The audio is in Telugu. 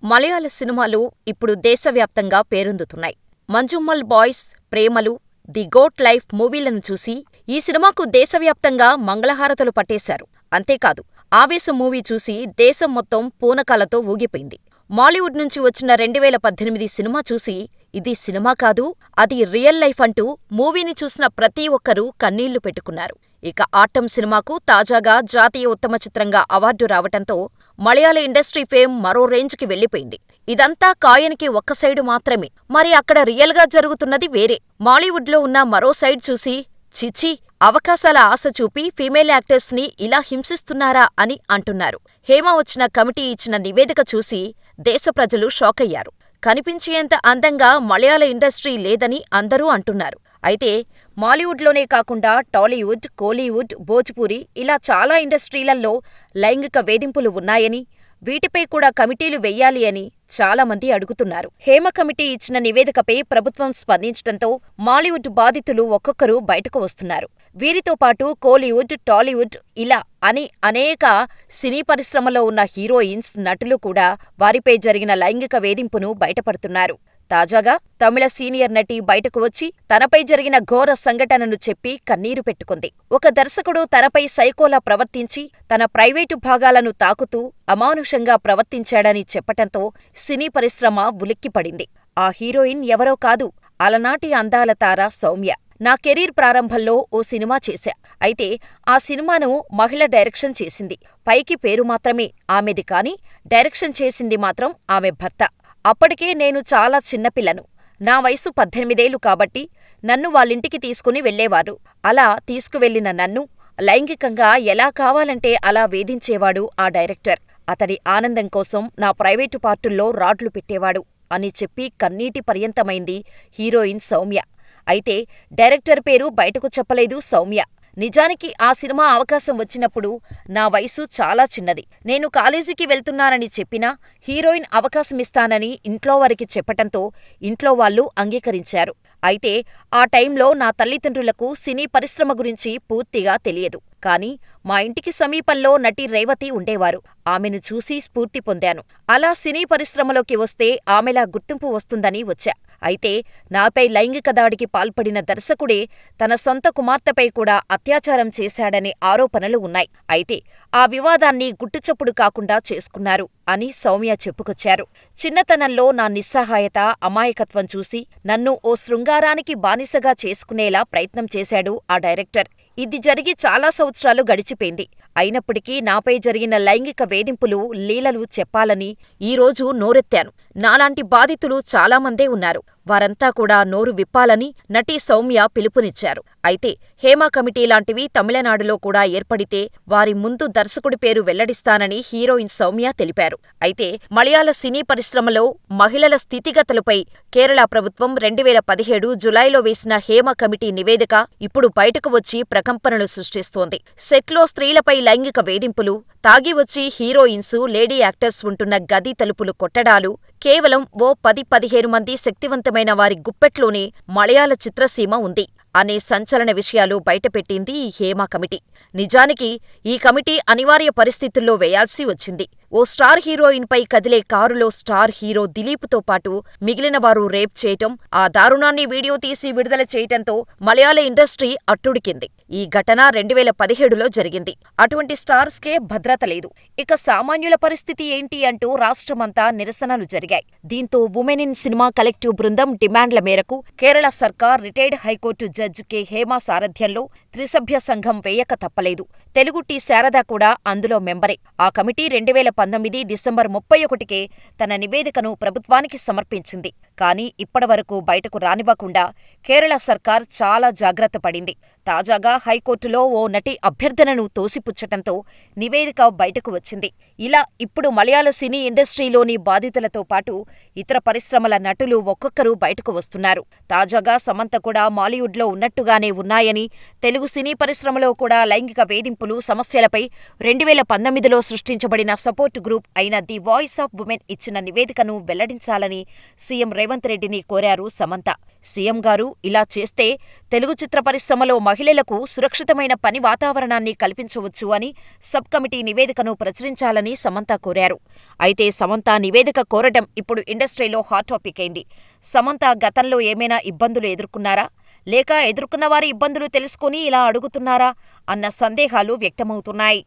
మలయాళ సినిమాలు ఇప్పుడు దేశవ్యాప్తంగా పేరొందుతున్నాయి. మంజుమ్మల్ బాయ్స్, ప్రేమలు, ది గోట్ లైఫ్ మూవీలను చూసి ఈ సినిమాకు దేశవ్యాప్తంగా మంగళహారతులు పట్టేశారు. అంతేకాదు, ఆవేశం మూవీ చూసి దేశం మొత్తం పూనకాలతో ఊగిపోయింది. మాలీవుడ్ నుంచి వచ్చిన 2018 సినిమా చూసి ఇది సినిమా కాదు, అది రియల్ లైఫ్ అంటూ మూవీని చూసిన ప్రతి ఒక్కరూ కన్నీళ్లు పెట్టుకున్నారు. ఇక ఆట్టం సినిమాకు తాజాగా జాతీయ ఉత్తమ చిత్రంగా అవార్డు రావటంతో మలయాళ ఇండస్ట్రీ ఫేమ్ మరో రేంజ్కి వెళ్లిపోయింది. ఇదంతా కాయనికి ఒక్క సైడు మాత్రమే, మరి అక్కడ రియల్గా జరుగుతున్నది వేరే. మాలీవుడ్లో ఉన్న మరో సైడ్ చూసి ఛీఛీ, అవకాశాల ఆశ చూపి ఫీమేల్ యాక్టర్స్ ని ఇలా హింసిస్తున్నారా అని అంటున్నారు. హేమ వచ్చిన కమిటీ ఇచ్చిన నివేదిక చూసి దేశ ప్రజలు షాకయ్యారు. కనిపించేంత అందంగా మలయాళ ఇండస్ట్రీ లేదని అందరూ అంటున్నారు. అయితే మాలీవుడ్లోనే కాకుండా టాలీవుడ్, కోలీవుడ్, భోజ్పురి ఇలా చాలా ఇండస్ట్రీలల్లో లైంగిక వేధింపులు ఉన్నాయని, వీటిపై కూడా కమిటీలు వెయ్యాలి అని చాలామంది అడుగుతున్నారు. హేమ కమిటీ ఇచ్చిన నివేదికపై ప్రభుత్వం స్పందించడంతో మాలీవుడ్ బాధితులు ఒక్కొక్కరు బయటకు వస్తున్నారు. వీరితో పాటు కోలీవుడ్, టాలీవుడ్ ఇలా అని అనేక సినీ పరిశ్రమలో ఉన్న హీరోయిన్స్, నటులు కూడా వారిపై జరిగిన లైంగిక వేధింపును బయటపడుతున్నారు. తాజాగా తమిళ సీనియర్ నటి బయటకు వచ్చి తనపై జరిగిన ఘోర సంఘటనను చెప్పి కన్నీరు పెట్టుకుంది. ఒక దర్శకుడు తనపై సైకోలా ప్రవర్తించి తన ప్రైవేటు భాగాలను తాకుతూ అమానుషంగా ప్రవర్తించాడని చెప్పటంతో సినీ పరిశ్రమ ఉలిక్కిపడింది. ఆ హీరోయిన్ ఎవరో కాదు, అలనాటి అందాల తార సౌమ్య. నా కెరీర్ ప్రారంభంలో ఓ సినిమా చేశా. అయితే ఆ సినిమాను మహిళ డైరెక్షన్ చేసింది. పైకి పేరు మాత్రమే ఆమెది కానీ డైరెక్షన్ చేసింది మాత్రం ఆమె భర్త. అప్పటికే నేను చాలా చిన్నపిల్లను. నా వయసు 18 ఏళ్లు కాబట్టి నన్ను వాళ్ళింటికి తీసుకుని వెళ్లేవారు. అలా తీసుకువెళ్లిన నన్ను లైంగికంగా ఎలా కావాలంటే అలా వేధించేవాడు ఆ డైరెక్టర్. అతడి ఆనందం కోసం నా ప్రైవేటు పార్టుల్లో రాడ్లు పెట్టేవాడు అని చెప్పి కన్నీటి పర్యంతమైంది హీరోయిన్ సౌమ్య. అయితే డైరెక్టర్ పేరు బయటకు చెప్పలేదు సౌమ్య. నిజానికి ఆ సినిమా అవకాశం వచ్చినప్పుడు నా వయసు చాలా చిన్నది. నేను కాలేజీకి వెళ్తున్నానని చెప్పినా హీరోయిన్ అవకాశమిస్తానని ఇంట్లోవారికి చెప్పటంతో ఇంట్లో వాళ్ళు అంగీకరించారు. అయితే ఆ టైంలో నా తల్లిదండ్రులకు సినీ పరిశ్రమ గురించి పూర్తిగా తెలియదు. కానీ మా ఇంటికి సమీపంలో నటి రేవతి ఉండేవారు. ఆమెను చూసి స్ఫూర్తి పొందాను. అలా సినీ పరిశ్రమలోకి వస్తే ఆమెలా గుర్తింపు వస్తుందని వచ్చా. అయితే నాపై లైంగిక దాడికి పాల్పడిన దర్శకుడే తన సొంత కుమార్తెపై కూడా అత్యాచారం చేశాడనే ఆరోపణలు ఉన్నాయి. అయితే ఆ వివాదాన్ని గుట్టుచప్పుడు కాకుండా చేసుకున్నారు అని సౌమ్య చెప్పుకొచ్చారు. చిన్నతనంలో నా నిస్సహాయత, అమాయకత్వం చూసి నన్ను ఓ శృంగారానికి బానిసగా చేసుకునేలా ప్రయత్నం చేశాడు ఆ డైరెక్టర్. ఇది జరిగి చాలా సంవత్సరాలు గడిచిపోయింది. అయినప్పటికీ నాపై జరిగిన లైంగిక వేధింపులు, లీలలు చెప్పాలని ఈరోజు నోరెత్తాను. నాలాంటి బాధితులు చాలామందే ఉన్నారు. వారంతా కూడా నోరు విప్పాలని నటి సౌమ్య పిలుపునిచ్చారు. అయితే హేమ కమిటీ లాంటివి తమిళనాడులో కూడా ఏర్పడితే వారి ముందు దర్శకుడి పేరు వెల్లడిస్తానని హీరోయిన్ సౌమ్య తెలిపారు. అయితే మలయాళ సినీ పరిశ్రమలో మహిళల స్థితిగతులపై కేరళ ప్రభుత్వం 2017 జులైలో వేసిన హేమ కమిటీ నివేదిక ఇప్పుడు బయటకు వచ్చి ప్రకంపనలు సృష్టిస్తోంది. సెట్లో స్త్రీలపై లైంగిక వేధింపులు, తాగి వచ్చి హీరోయిన్స్, లేడీ యాక్టర్స్ ఉంటున్న గది తలుపులు కొట్టడాలు, కేవలం ఓ 10-15 మంది శక్తివంతమైన వారి గుప్పెట్లోనే మలయాళ చిత్రసీమ ఉంది అనే సంచలన విషయాలు బయటపెట్టింది ఈ హేమ కమిటీ. నిజానికి ఈ కమిటీ అనివార్య పరిస్థితుల్లో వేయాల్సి వచ్చింది. ఓ స్టార్ హీరోయిన్పై కదిలే కారులో స్టార్ హీరో దిలీప్తో పాటు మిగిలిన వారు రేప్ చేయటం, ఆ దారుణాన్ని వీడియో తీసి విడుదల చేయటంతో మలయాళ ఇండస్ట్రీ అట్టుడికింది. ఈ ఘటన 2017లో జరిగింది. అటువంటి స్టార్స్కే భద్రత లేదు. ఇక సామాన్యుల పరిస్థితి ఏంటి అంటూ రాష్ట్రమంతా నిరసనలు జరిగాయి. దీంతో ఉమెన్ ఇన్ సినిమా కలెక్టివ్ బృందం డిమాండ్ల మేరకు కేరళ సర్కార్ retired high court judge K. Hema సారథ్యంలో త్రిసభ్య సంఘం వేయక తప్పలేదు. తెలుగు టి. శారద కూడా అందులో మెంబరే. ఆ కమిటీ 2019 డిసెంబర్ 31కే తన నివేదికను ప్రభుత్వానికి సమర్పించింది. కానీ ఇప్పటివరకు బయటకు రానివ్వకుండా కేరళ సర్కార్ చాలా జాగ్రత్త పడింది. తాజాగా హైకోర్టులో ఓ నటి అభ్యర్థనను తోసిపుచ్చటంతో నివేదిక బయటకు వచ్చింది. ఇలా ఇప్పుడు మలయాళ సినీ ఇండస్ట్రీలోని బాధితులతో పాటు ఇతర పరిశ్రమల నటులు ఒక్కొక్కరు బయటకు వస్తున్నారు. తాజాగా సమంత కూడా మాలీవుడ్లో ఉన్నట్టుగానే ఉన్నాయని, తెలుగు సినీ పరిశ్రమలో కూడా లైంగిక వేధింపులు, సమస్యలపై 2019లో సృష్టించబడిన సపోర్ట్ గ్రూప్ అయిన ది వాయిస్ ఆఫ్ ఉమెన్ ఇచ్చిన నివేదికను వెల్లడించాలని సీఎం రేవంత్ రేవంత్ రెడ్డిని కోరారు సమంత. సీఎం గారు ఇలా చేస్తే తెలుగు చిత్ర పరిశ్రమలో మహిళలకు సురక్షితమైన పని వాతావరణాన్ని కల్పించవచ్చు అని సబ్ కమిటీ నివేదికను ప్రచురించాలని సమంత కోరారు. అయితే సమంత నివేదిక కోరటం ఇప్పుడు ఇండస్ట్రీలో హాట్ టాపిక్ అయింది. సమంత గతంలో ఏమైనా ఇబ్బందులు ఎదుర్కొన్నారా? లేక ఎదుర్కొన్న వారి ఇబ్బందులు తెలుసుకుని ఇలా అడుగుతున్నారా? అన్న సందేహాలు వ్యక్తమవుతున్నాయి.